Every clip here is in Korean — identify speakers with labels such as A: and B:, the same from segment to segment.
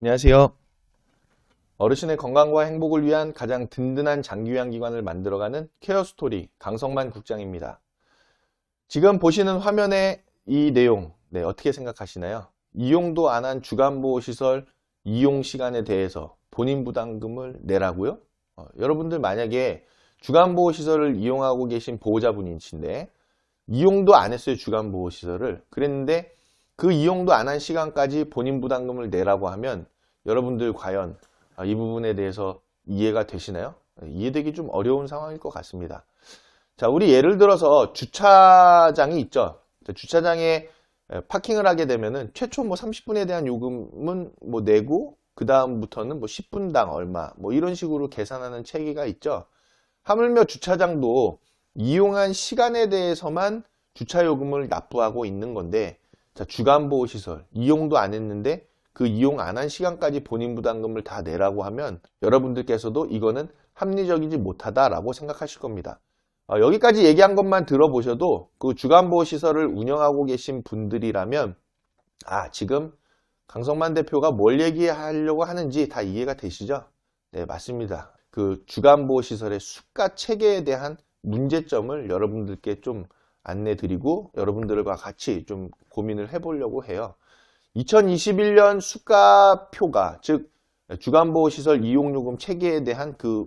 A: 안녕하세요. 어르신의 건강과 행복을 위한 가장 든든한 장기요양기관을 만들어가는 케어스토리 강성만 국장입니다. 지금 보시는 화면의 이 내용, 어떻게 생각하시나요? 이용도 안 한 주간보호시설 이용 시간에 대해서 본인 부담금을 내라고요? 여러분들 만약에 주간보호시설을 이용하고 계신 보호자분이신데 이용도 안 했어요, 주간보호시설을. 그랬는데 그 이용도 안 한 시간까지 본인 부담금을 내라고 하면 여러분들 과연 이 부분에 대해서 이해가 되시나요? 이해되기 좀 어려운 상황일 것 같습니다. 자, 우리 예를 들어서 주차장이 있죠. 주차장에 파킹을 하게 되면은 최초 30분에 대한 요금은 내고 그 다음부터는 10분당 얼마 이런 식으로 계산하는 체계가 있죠. 하물며 주차장도 이용한 시간에 대해서만 주차요금을 납부하고 있는 건데, 자, 주간보호시설 이용도 안 했는데 그 이용 안 한 시간까지 본인 부담금을 다 내라고 하면 여러분들께서도 이거는 합리적이지 못하다라고 생각하실 겁니다. 여기까지 얘기한 것만 들어보셔도 그 주간보호시설을 운영하고 계신 분들이라면 지금 강성만 대표가 뭘 얘기하려고 하는지 다 이해가 되시죠? 네, 맞습니다. 그 주간보호시설의 수가 체계에 대한 문제점을 여러분들께 좀 안내드리고 여러분들과 같이 좀 고민을 해보려고 해요. 2021년 수가표가, 즉 주간보호시설 이용요금 체계에 대한 그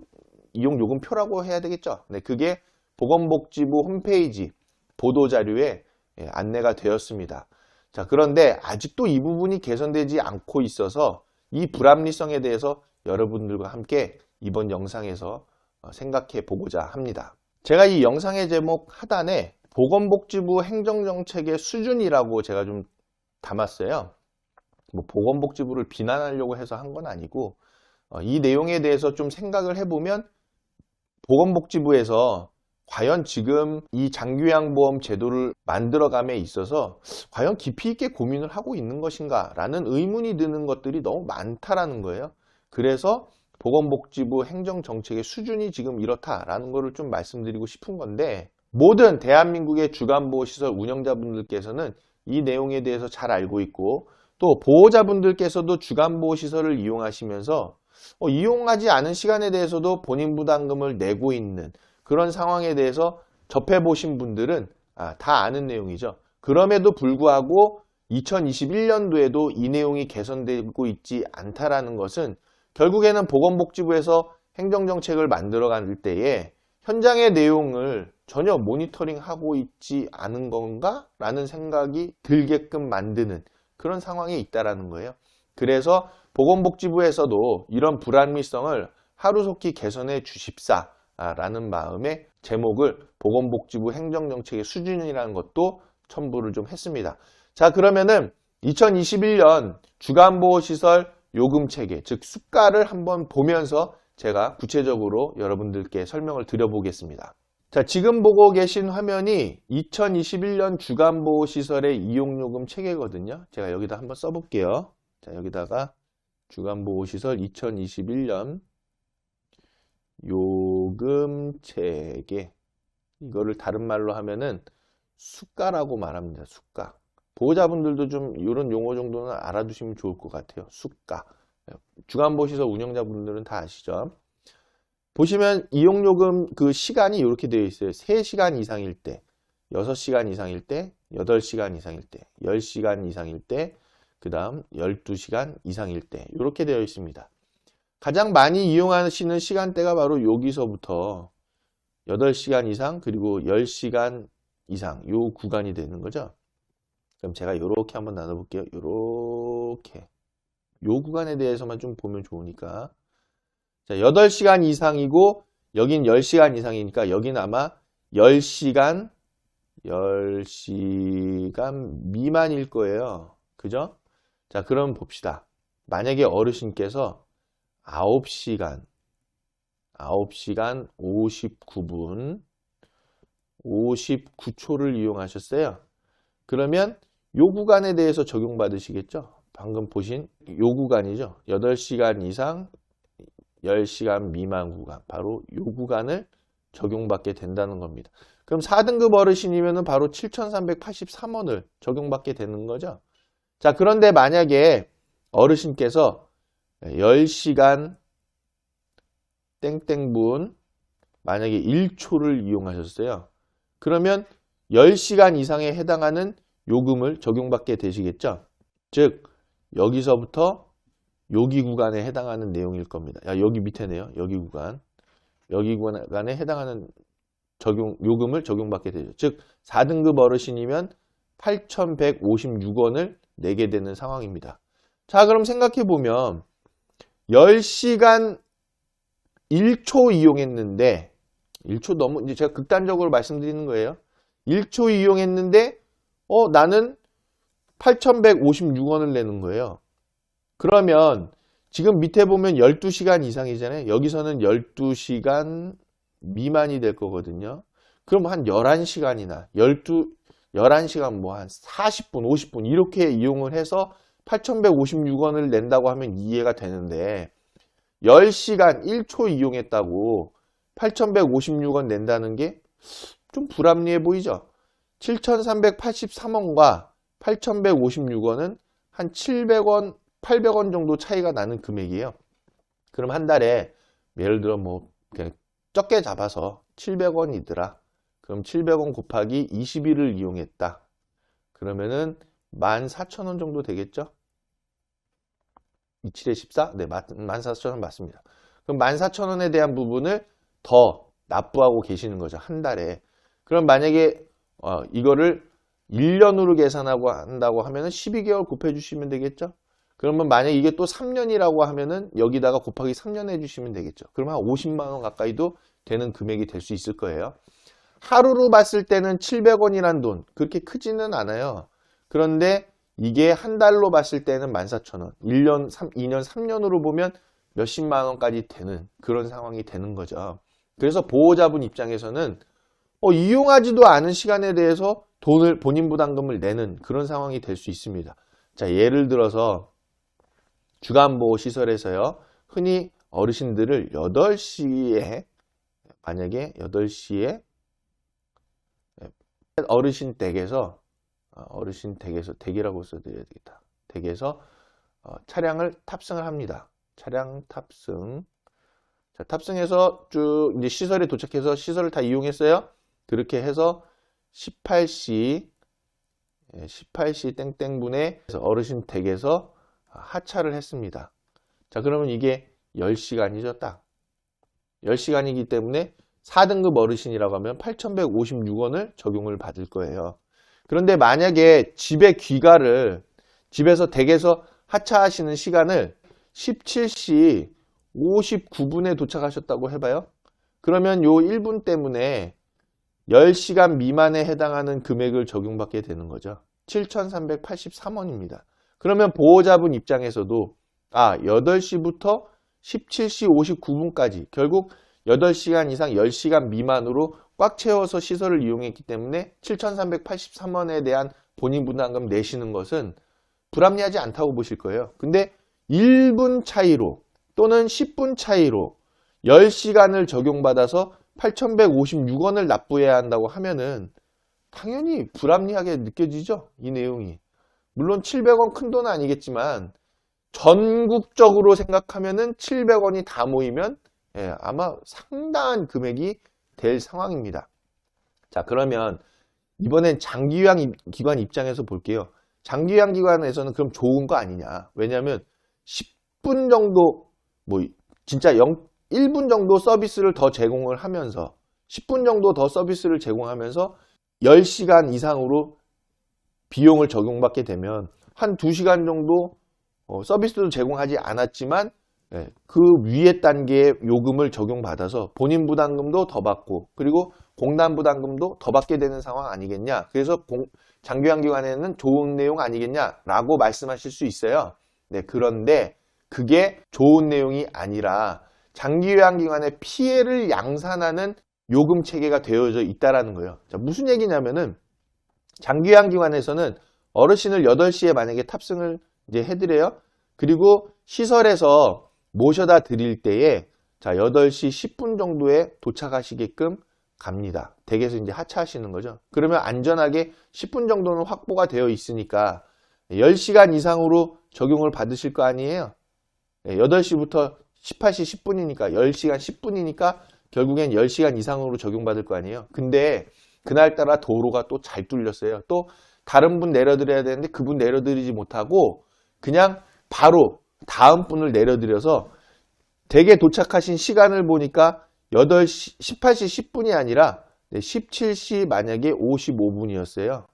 A: 이용요금표라고 해야 되겠죠. 네, 그게 보건복지부 홈페이지 보도자료에 안내가 되었습니다. 자, 그런데 아직도 이 부분이 개선되지 않고 있어서 이 불합리성에 대해서 여러분들과 함께 이번 영상에서 생각해 보고자 합니다. 제가 이 영상의 제목 하단에 보건복지부 행정정책의 수준이라고 제가 좀 담았어요. 보건복지부를 비난하려고 해서 한 건 아니고 이 내용에 대해서 좀 생각을 해보면 보건복지부에서 과연 지금 이 장기요양보험 제도를 만들어감에 있어서 과연 깊이 있게 고민을 하고 있는 것인가 라는 의문이 드는 것들이 너무 많다라는 거예요. 그래서 보건복지부 행정정책의 수준이 지금 이렇다라는 것을 좀 말씀드리고 싶은 건데, 모든 대한민국의 주간보호시설 운영자분들께서는 이 내용에 대해서 잘 알고 있고 또 보호자분들께서도 주간보호시설을 이용하시면서 이용하지 않은 시간에 대해서도 본인 부담금을 내고 있는 그런 상황에 대해서 접해보신 분들은 다 아는 내용이죠. 그럼에도 불구하고 2021년도에도 이 내용이 개선되고 있지 않다라는 것은 결국에는 보건복지부에서 행정정책을 만들어갈 때에 현장의 내용을 전혀 모니터링하고 있지 않은 건가? 라는 생각이 들게끔 만드는 그런 상황에 있다라는 거예요. 그래서 보건복지부에서도 이런 불합리성을 하루속히 개선해 주십사 라는 마음의 제목을 보건복지부 행정정책의 수준이라는 것도 첨부를 좀 했습니다. 자, 그러면은 2021년 주간보호시설 요금체계, 즉 수가를 한번 보면서 제가 구체적으로 여러분들께 설명을 드려보겠습니다. 자, 지금 보고 계신 화면이 2021년 주간보호시설의 이용요금 체계거든요. 제가 여기다 한번 써볼게요. 자, 여기다가 주간보호시설 2021년 요금 체계, 이거를 다른 말로 하면은 수가라고 말합니다. 수가. 보호자분들도 좀 이런 용어 정도는 알아두시면 좋을 것 같아요. 수가. 주간보호시설 운영자분들은 다 아시죠? 보시면 이용요금 그 시간이 이렇게 되어 있어요. 3시간 이상일 때, 6시간 이상일 때, 8시간 이상일 때, 10시간 이상일 때, 그 다음 12시간 이상일 때 이렇게 되어 있습니다. 가장 많이 이용하시는 시간대가 바로 여기서부터 8시간 이상 그리고 10시간 이상 요 구간이 되는 거죠. 그럼 제가 이렇게 한번 나눠볼게요. 이렇게 요 구간에 대해서만 좀 보면 좋으니까, 자, 8시간 이상이고 여긴 10시간 이상이니까 여기는 아마 10시간 미만일 거예요. 그죠? 자, 그럼 봅시다. 만약에 어르신께서 9시간 59분 59초를 이용하셨어요. 그러면 요 구간에 대해서 적용받으시겠죠? 방금 보신 요 구간이죠. 8시간 이상 10시간 미만 구간, 바로 요 구간을 적용받게 된다는 겁니다. 그럼 4등급 어르신이면 바로 7,383원을 적용받게 되는 거죠. 자, 그런데 만약에 어르신께서 10시간 땡땡분 만약에 1초를 이용하셨어요. 그러면 10시간 이상에 해당하는 요금을 적용받게 되시겠죠. 즉 여기서부터 여기 구간에 해당하는 내용일 겁니다. 여기 밑에네요. 여기 구간에 해당하는 요금을 적용받게 되죠. 즉 4등급 어르신이면 8,156원을 내게 되는 상황입니다. 자, 그럼 생각해 보면 10시간 1초 이용했는데 1초 너무 이제 제가 극단적으로 말씀드리는 거예요. 1초 이용했는데 나는 8,156원을 내는 거예요. 그러면 지금 밑에 보면 12시간 이상이잖아요. 여기서는 12시간 미만이 될 거거든요. 그럼 한 11시간이나 11시간 뭐 한 40분, 50분 이렇게 이용을 해서 8,156원을 낸다고 하면 이해가 되는데 10시간 1초 이용했다고 8,156원 낸다는 게 좀 불합리해 보이죠? 7,383원과 8,156원은 한 700원, 800원 정도 차이가 나는 금액이에요. 그럼 한 달에 예를 들어 뭐 그냥 적게 잡아서 700원이더라. 그럼 700원 곱하기 20일을 이용했다. 그러면은 14,000원 정도 되겠죠? 27에 14? 네, 14,000원 맞습니다. 그럼 14,000원에 대한 부분을 더 납부하고 계시는 거죠. 한 달에. 그럼 만약에 이거를 1년으로 계산하고 한다고 하면은 12개월 곱해 주시면 되겠죠? 그러면 만약에 이게 또 3년이라고 하면은 여기다가 곱하기 3년 해주시면 되겠죠. 그러면 한 50만 원 가까이도 되는 금액이 될 수 있을 거예요. 하루로 봤을 때는 700원이란 돈 그렇게 크지는 않아요. 그런데 이게 한 달로 봤을 때는 14,000원, 2년, 3년으로 보면 몇십만 원까지 되는 그런 상황이 되는 거죠. 그래서 보호자분 입장에서는 이용하지도 않은 시간에 대해서 돈을 본인 부담금을 내는 그런 상황이 될 수 있습니다. 자, 예를 들어서 주간보호시설에서요. 흔히 어르신들을 8시에 만약에 8시에 어르신 댁에서 댁이라고 써드려야 되겠다. 댁에서 차량을 탑승을 합니다. 차량 탑승. 자, 탑승해서 쭉 이제 시설에 도착해서 시설을 다 이용했어요. 그렇게 해서 18시 땡땡분에 어르신 댁에서 하차를 했습니다. 자, 그러면 이게 10시간이죠, 딱. 10시간이기 때문에 4등급 어르신이라고 하면 8,156원을 적용을 받을 거예요. 그런데 만약에 집에서 댁에서 하차하시는 시간을 17시 59분에 도착하셨다고 해봐요. 그러면 요 1분 때문에 10시간 미만에 해당하는 금액을 적용받게 되는 거죠. 7,383원입니다. 그러면 보호자분 입장에서도 8시부터 17시 59분까지 결국 8시간 이상 10시간 미만으로 꽉 채워서 시설을 이용했기 때문에 7,383원에 대한 본인 부담금 내시는 것은 불합리하지 않다고 보실 거예요. 근데 1분 차이로 또는 10분 차이로 10시간을 적용받아서 8,156원을 납부해야 한다고 하면은 당연히 불합리하게 느껴지죠. 이 내용이. 물론 700원 큰 돈은 아니겠지만 전국적으로 생각하면은 700원이 다 모이면 아마 상당한 금액이 될 상황입니다. 자, 그러면 이번엔 장기요양 기관 입장에서 볼게요. 장기요양 기관에서는 그럼 좋은 거 아니냐. 왜냐하면 10분 정도 진짜 1분 정도 서비스를 더 제공을 하면서 10분 정도 더 서비스를 제공하면서 10시간 이상으로 비용을 적용받게 되면 한 2시간 정도 서비스도 제공하지 않았지만 그 위에 단계의 요금을 적용받아서 본인 부담금도 더 받고 그리고 공단 부담금도 더 받게 되는 상황 아니겠냐. 그래서 장기요양기관에는 좋은 내용 아니겠냐라고 말씀하실 수 있어요. 네, 그런데 그게 좋은 내용이 아니라 장기요양기관의 피해를 양산하는 요금 체계가 되어져 있다라는 거예요. 자, 무슨 얘기냐면은 장기요양기관에서는 어르신을 8시에 만약에 탑승을 이제 해드려요. 그리고 시설에서 모셔다 드릴 때에 자 8시 10분 정도에 도착하시게끔 갑니다. 댁에서 이제 하차하시는 거죠. 그러면 안전하게 10분 정도는 확보가 되어 있으니까 10시간 이상으로 적용을 받으실 거 아니에요. 8시부터 18시 10분이니까 10시간 10분이니까 결국엔 10시간 이상으로 적용받을 거 아니에요. 근데 그날따라 도로가 또 잘 뚫렸어요. 또 다른 분 내려드려야 되는데 그분 내려드리지 못하고 그냥 바로 다음 분을 내려드려서 댁에 도착하신 시간을 보니까 18시 10분이 아니라 17시 만약에 55분이었어요.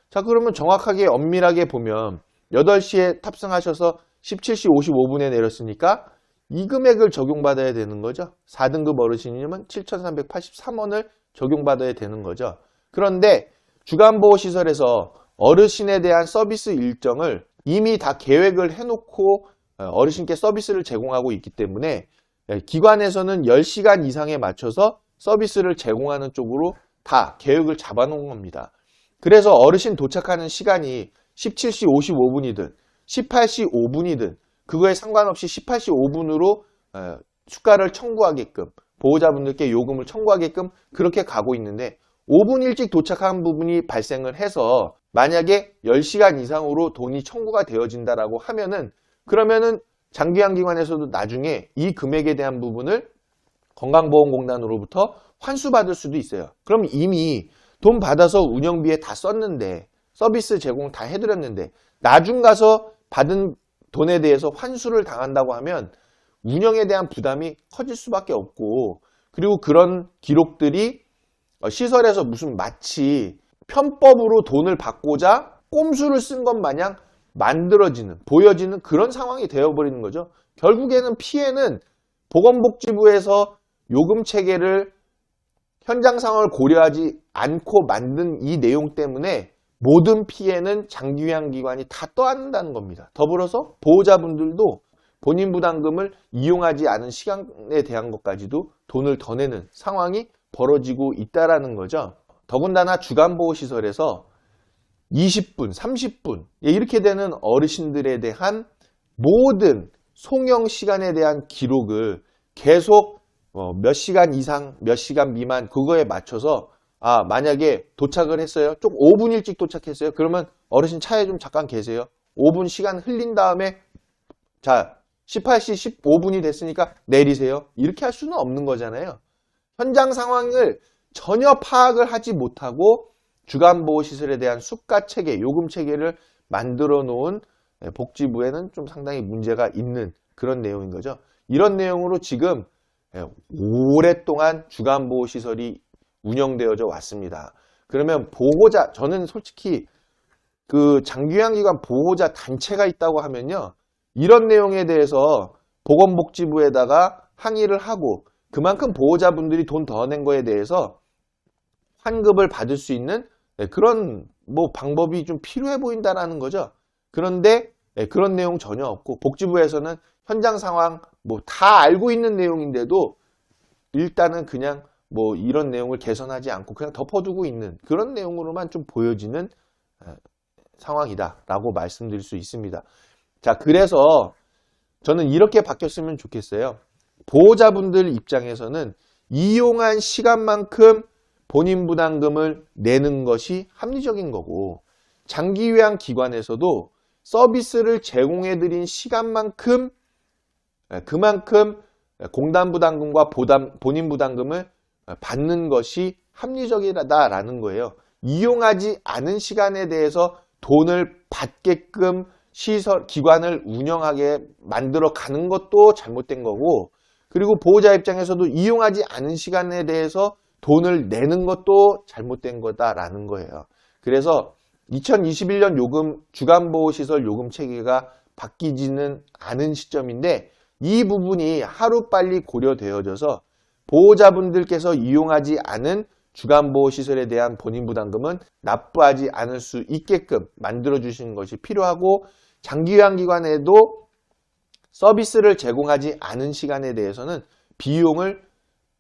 A: 자, 그러면 정확하게 엄밀하게 보면 8시에 탑승하셔서 17시 55분에 내렸으니까 이 금액을 적용받아야 되는 거죠. 4등급 어르신이면 7,383원을 적용받아야 되는 거죠. 그런데 주간보호시설에서 어르신에 대한 서비스 일정을 이미 다 계획을 해놓고 어르신께 서비스를 제공하고 있기 때문에 기관에서는 10시간 이상에 맞춰서 서비스를 제공하는 쪽으로 다 계획을 잡아놓은 겁니다. 그래서 어르신 도착하는 시간이 17시 55분이든 18시 5분이든 그거에 상관없이 18시 5분으로 수가를 청구하게끔 보호자분들께 요금을 청구하게끔 그렇게 가고 있는데 5분 일찍 도착한 부분이 발생을 해서 만약에 10시간 이상으로 돈이 청구가 되어진다라고 하면은 그러면은 장기양기관에서도 나중에 이 금액에 대한 부분을 건강보험공단으로부터 환수받을 수도 있어요. 그럼 이미 돈 받아서 운영비에 다 썼는데 서비스 제공 다 해드렸는데 나중 가서 받은 돈에 대해서 환수를 당한다고 하면 운영에 대한 부담이 커질 수밖에 없고 그리고 그런 기록들이 시설에서 무슨 마치 편법으로 돈을 받고자 꼼수를 쓴 것 마냥 만들어지는, 보여지는 그런 상황이 되어버리는 거죠. 결국에는 피해는 보건복지부에서 요금 체계를 현장 상황을 고려하지 않고 만든 이 내용 때문에 모든 피해는 장기요양기관이 다 떠안는다는 겁니다. 더불어서 보호자분들도 본인 부담금을 이용하지 않은 시간에 대한 것까지도 돈을 더 내는 상황이 벌어지고 있다는 거죠. 더군다나 주간보호시설에서 20분, 30분 이렇게 되는 어르신들에 대한 모든 송영 시간에 대한 기록을 계속 몇 시간 이상, 몇 시간 미만 그거에 맞춰서 만약에 도착을 했어요. 좀 5분 일찍 도착했어요. 그러면 어르신 차에 좀 잠깐 계세요. 5분 시간 흘린 다음에 자 18시 15분이 됐으니까 내리세요. 이렇게 할 수는 없는 거잖아요. 현장 상황을 전혀 파악을 하지 못하고 주간보호시설에 대한 수가 체계, 요금 체계를 만들어 놓은 복지부에는 좀 상당히 문제가 있는 그런 내용인 거죠. 이런 내용으로 지금 오랫동안 주간보호시설이 운영되어져 왔습니다. 그러면 보호자, 저는 솔직히 그 장기요양기관 보호자 단체가 있다고 하면요. 이런 내용에 대해서 보건복지부에다가 항의를 하고 그만큼 보호자분들이 돈 더 낸 거에 대해서 환급을 받을 수 있는 그런 방법이 좀 필요해 보인다라는 거죠. 그런데 그런 내용 전혀 없고 복지부에서는 현장 상황 다 알고 있는 내용인데도 일단은 그냥 이런 내용을 개선하지 않고 그냥 덮어두고 있는 그런 내용으로만 좀 보여지는 상황이다라고 말씀드릴 수 있습니다. 자, 그래서 저는 이렇게 바뀌었으면 좋겠어요. 보호자분들 입장에서는 이용한 시간만큼 본인 부담금을 내는 것이 합리적인 거고 장기요양기관에서도 서비스를 제공해드린 시간만큼 그만큼 공단 부담금과 본인 부담금을 받는 것이 합리적이다라는 거예요. 이용하지 않은 시간에 대해서 돈을 받게끔 기관을 운영하게 만들어 가는 것도 잘못된 거고 그리고 보호자 입장에서도 이용하지 않은 시간에 대해서 돈을 내는 것도 잘못된 거다라는 거예요. 그래서 2021년 주간보호시설 요금 체계가 바뀌지는 않은 시점인데 이 부분이 하루빨리 고려되어져서 보호자분들께서 이용하지 않은 주간보호시설에 대한 본인 부담금은 납부하지 않을 수 있게끔 만들어주시는 것이 필요하고 장기요양기관에도 서비스를 제공하지 않은 시간에 대해서는 비용을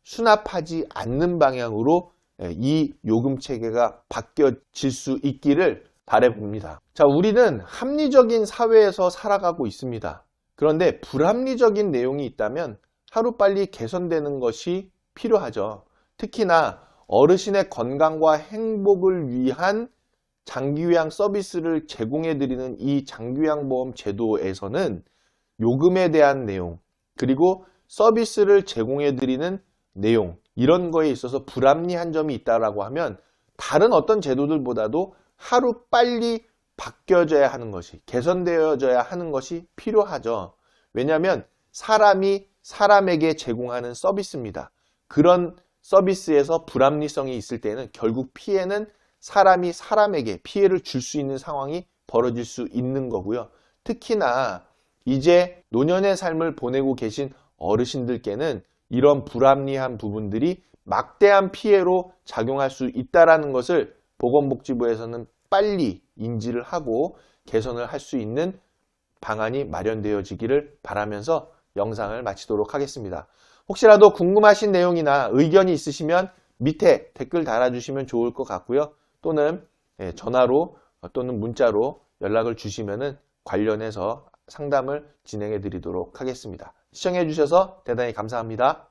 A: 수납하지 않는 방향으로 이 요금 체계가 바뀌어질 수 있기를 바라봅니다. 자, 우리는 합리적인 사회에서 살아가고 있습니다. 그런데 불합리적인 내용이 있다면 하루빨리 개선되는 것이 필요하죠. 특히나 어르신의 건강과 행복을 위한 장기요양 서비스를 제공해드리는 이 장기요양보험 제도에서는 요금에 대한 내용, 그리고 서비스를 제공해드리는 내용, 이런 거에 있어서 불합리한 점이 있다라고 하면 다른 어떤 제도들보다도 하루 빨리 바뀌어져야 하는 것이, 개선되어져야 하는 것이 필요하죠. 왜냐하면 사람이 사람에게 제공하는 서비스입니다. 그런 서비스에서 불합리성이 있을 때는 결국 피해는 사람이 사람에게 피해를 줄 수 있는 상황이 벌어질 수 있는 거고요. 특히나 이제 노년의 삶을 보내고 계신 어르신들께는 이런 불합리한 부분들이 막대한 피해로 작용할 수 있다는 것을 보건복지부에서는 빨리 인지를 하고 개선을 할 수 있는 방안이 마련되어지기를 바라면서 영상을 마치도록 하겠습니다. 혹시라도 궁금하신 내용이나 의견이 있으시면 밑에 댓글 달아주시면 좋을 것 같고요. 또는 전화로 또는 문자로 연락을 주시면 관련해서 상담을 진행해 드리도록 하겠습니다. 시청해 주셔서 대단히 감사합니다.